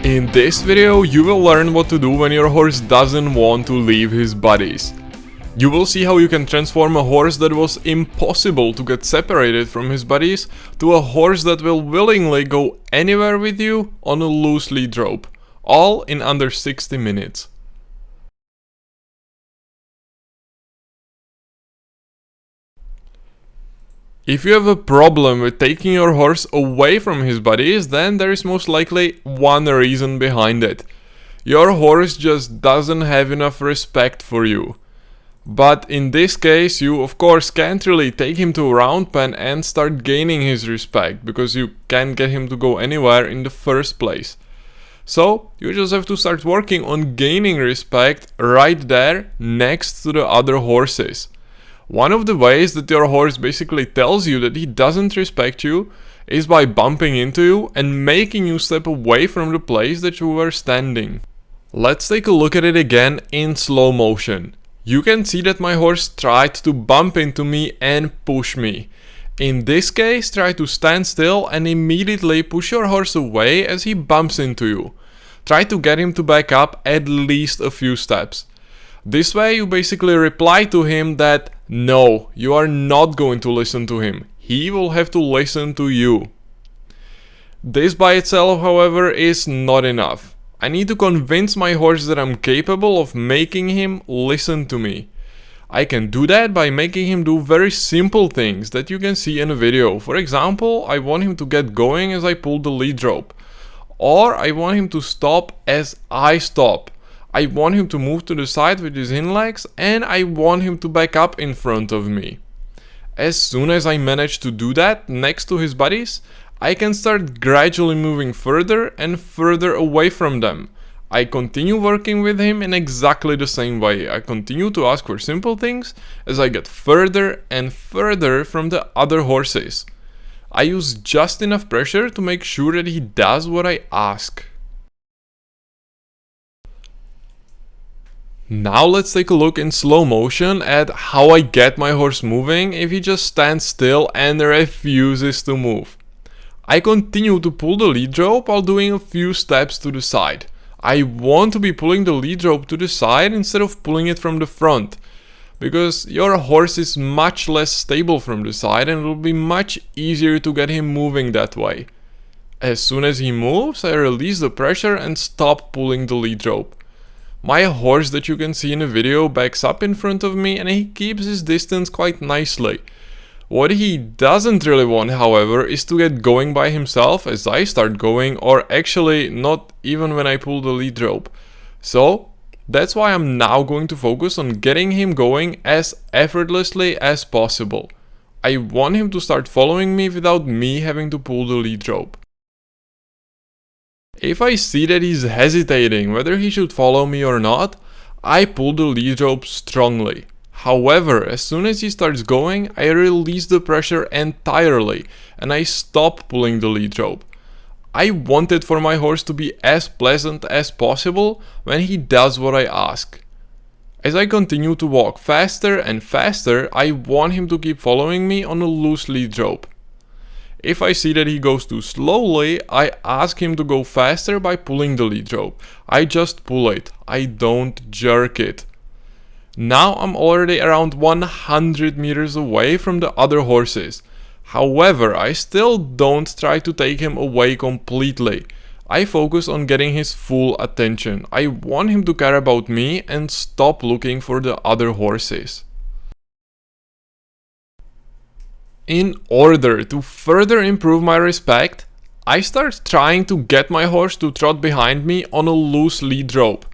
In this video, you will learn what to do when your horse doesn't want to leave his buddies. You will see how you can transform a horse that was impossible to get separated from his buddies to a horse that will willingly go anywhere with you on a loose lead rope, all in under 60 minutes. If you have a problem with taking your horse away from his buddies, then there is most likely one reason behind it. Your horse just doesn't have enough respect for you. But in this case, you of course can't really take him to a round pen and start gaining his respect, because you can't get him to go anywhere in the first place. So you just have to start working on gaining respect right there next to the other horses. One of the ways that your horse basically tells you that he doesn't respect you is by bumping into you and making you step away from the place that you were standing. Let's take a look at it again in slow motion. You can see that my horse tried to bump into me and push me. In this case, try to stand still and immediately push your horse away as he bumps into you. Try to get him to back up at least a few steps. This way you basically reply to him that no, you are not going to listen to him. He will have to listen to you. This by itself, however, is not enough. I need to convince my horse that I'm capable of making him listen to me. I can do that by making him do very simple things that you can see in a video. For example, I want him to get going as I pull the lead rope. Or I want him to stop as I stop. I want him to move to the side with his hind legs, and I want him to back up in front of me. As soon as I manage to do that next to his buddies, I can start gradually moving further and further away from them. I continue working with him in exactly the same way. I continue to ask for simple things as I get further and further from the other horses. I use just enough pressure to make sure that he does what I ask. Now let's take a look in slow motion at how I get my horse moving if he just stands still and refuses to move. I continue to pull the lead rope while doing a few steps to the side. I want to be pulling the lead rope to the side instead of pulling it from the front, because your horse is much less stable from the side and it will be much easier to get him moving that way. As soon as he moves, I release the pressure and stop pulling the lead rope. My horse that you can see in the video backs up in front of me and he keeps his distance quite nicely. What he doesn't really want, however, is to get going by himself as I start going, or actually not even when I pull the lead rope. So that's why I'm now going to focus on getting him going as effortlessly as possible. I want him to start following me without me having to pull the lead rope. If I see that he's hesitating whether he should follow me or not, I pull the lead rope strongly. However, as soon as he starts going, I release the pressure entirely and I stop pulling the lead rope. I want it for my horse to be as pleasant as possible when he does what I ask. As I continue to walk faster and faster, I want him to keep following me on a loose lead rope. If I see that he goes too slowly, I ask him to go faster by pulling the lead rope. I just pull it, I don't jerk it. Now I'm already around 100 meters away from the other horses. However, I still don't try to take him away completely. I focus on getting his full attention. I want him to care about me and stop looking for the other horses. In order to further improve my respect, I start trying to get my horse to trot behind me on a loose lead rope.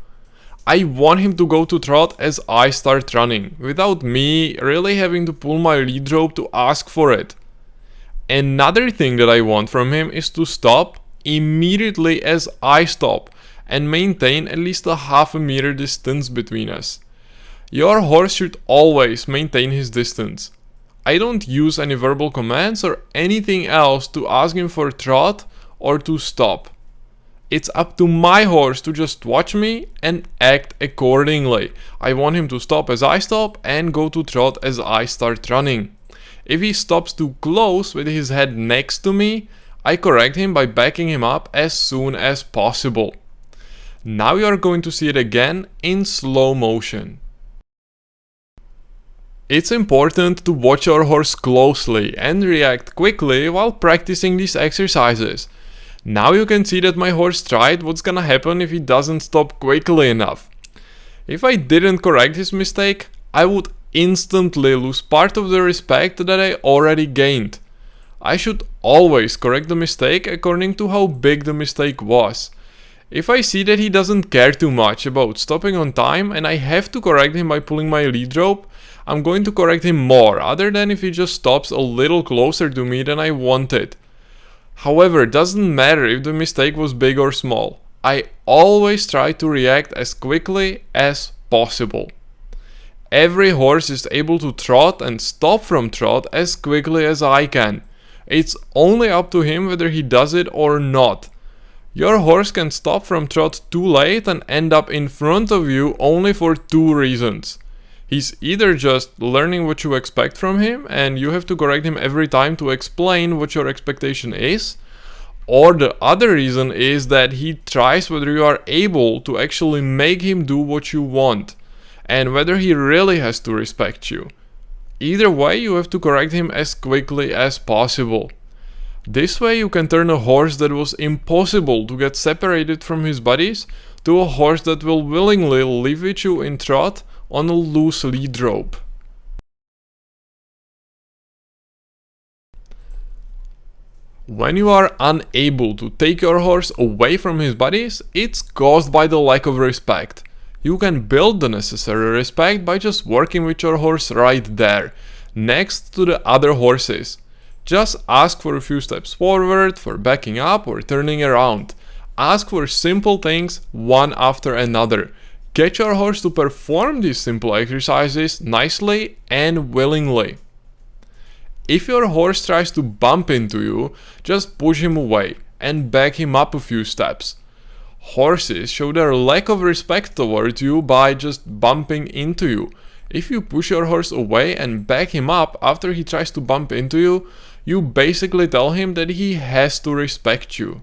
I want him to go to trot as I start running, without me really having to pull my lead rope to ask for it. Another thing that I want from him is to stop immediately as I stop and maintain at least a half a meter distance between us. Your horse should always maintain his distance. I don't use any verbal commands or anything else to ask him for trot or to stop. It's up to my horse to just watch me and act accordingly. I want him to stop as I stop and go to trot as I start running. If he stops too close with his head next to me, I correct him by backing him up as soon as possible. Now you are going to see it again in slow motion. It's important to watch your horse closely and react quickly while practicing these exercises. Now you can see that my horse tried what's gonna happen if he doesn't stop quickly enough. If I didn't correct his mistake, I would instantly lose part of the respect that I already gained. I should always correct the mistake according to how big the mistake was. If I see that he doesn't care too much about stopping on time and I have to correct him by pulling my lead rope, I'm going to correct him more, other than if he just stops a little closer to me than I wanted. However, it doesn't matter if the mistake was big or small. I always try to react as quickly as possible. Every horse is able to trot and stop from trot as quickly as I can. It's only up to him whether he does it or not. Your horse can stop from trot too late and end up in front of you only for two reasons. He's either just learning what you expect from him and you have to correct him every time to explain what your expectation is, or the other reason is that he tries whether you are able to actually make him do what you want and whether he really has to respect you. Either way, you have to correct him as quickly as possible. This way you can turn a horse that was impossible to get separated from his buddies to a horse that will willingly live with you in trot on a loose lead rope. When you are unable to take your horse away from his buddies, it's caused by the lack of respect. You can build the necessary respect by just working with your horse right there, next to the other horses. Just ask for a few steps forward, for backing up or turning around. Ask for simple things one after another. Get your horse to perform these simple exercises nicely and willingly. If your horse tries to bump into you, just push him away and back him up a few steps. Horses show their lack of respect towards you by just bumping into you. If you push your horse away and back him up after he tries to bump into you, you basically tell him that he has to respect you.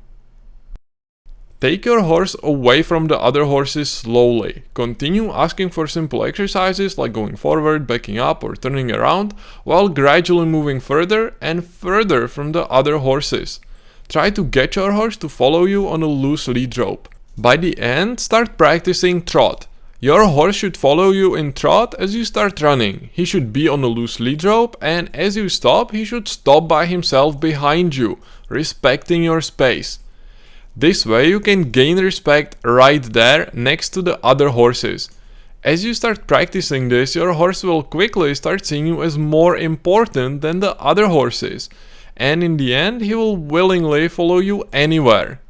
Take your horse away from the other horses slowly. Continue asking for simple exercises like going forward, backing up or turning around, while gradually moving further and further from the other horses. Try to get your horse to follow you on a loose lead rope. By the end, start practicing trot. Your horse should follow you in trot as you start running. He should be on a loose lead rope, and as you stop, he should stop by himself behind you, respecting your space. This way you can gain respect right there next to the other horses. As you start practicing this, your horse will quickly start seeing you as more important than the other horses, and in the end he will willingly follow you anywhere.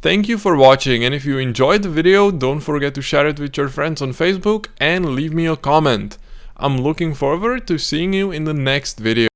Thank you for watching, and if you enjoyed the video, don't forget to share it with your friends on Facebook and leave me a comment. I'm looking forward to seeing you in the next video.